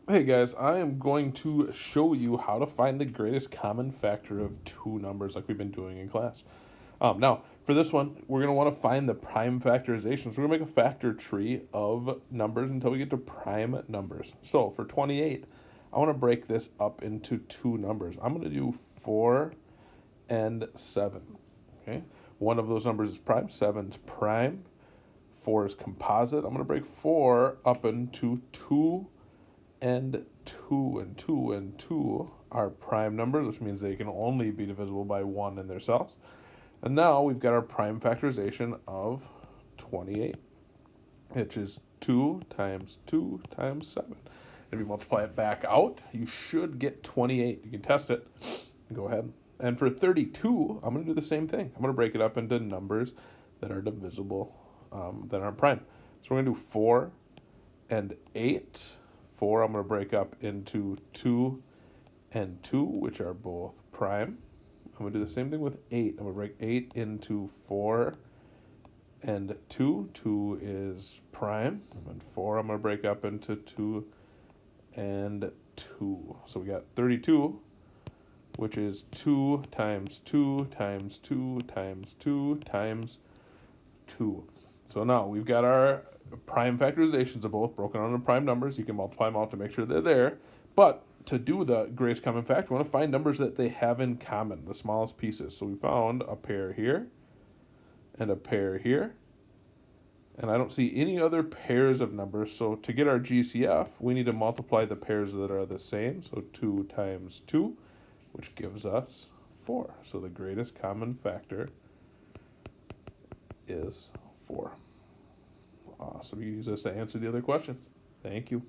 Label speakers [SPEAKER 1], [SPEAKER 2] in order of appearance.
[SPEAKER 1] Hey guys, I am going to show you how to find the greatest common factor of two numbers like we've been doing in class. Now, for this one, we're going to want to find the prime factorization. So we're going to make a factor tree of numbers until we get to prime numbers. So for 28, I want to break this up into two numbers. I'm going to do 4 and 7. Okay, one of those numbers is prime, 7 is prime, 4 is composite. I'm going to break 4 up into 2 and 2 and 2 and 2 are prime numbers, which means they can only be divisible by 1 in themselves. And now we've got our prime factorization of 28, which is 2 times 2 times 7. If you multiply it back out, you should get 28. You can test it. Go ahead. And for 32, I'm going to do the same thing. I'm going to break it up into numbers that are divisible, that aren't prime. So we're going to do 4 and 8. 4 I'm going to break up into 2 and 2, which are both prime. I'm going to do the same thing with 8. I'm going to break 8 into 4 and 2. 2 is prime. And 4 I'm going to break up into 2 and 2. So we got 32, which is 2 times 2 times 2 times 2 times 2. So now we've got our prime factorizations of both broken down into prime numbers. You can multiply them out to make sure they're there. But to do the greatest common factor, we want to find numbers that they have in common, the smallest pieces. So we found a pair here and a pair here. And I don't see any other pairs of numbers. So to get our GCF, we need to multiply the pairs that are the same. So 2 times 2, which gives us 4. So the greatest common factor is 4. Awesome. You can use this to answer the other questions. Thank you.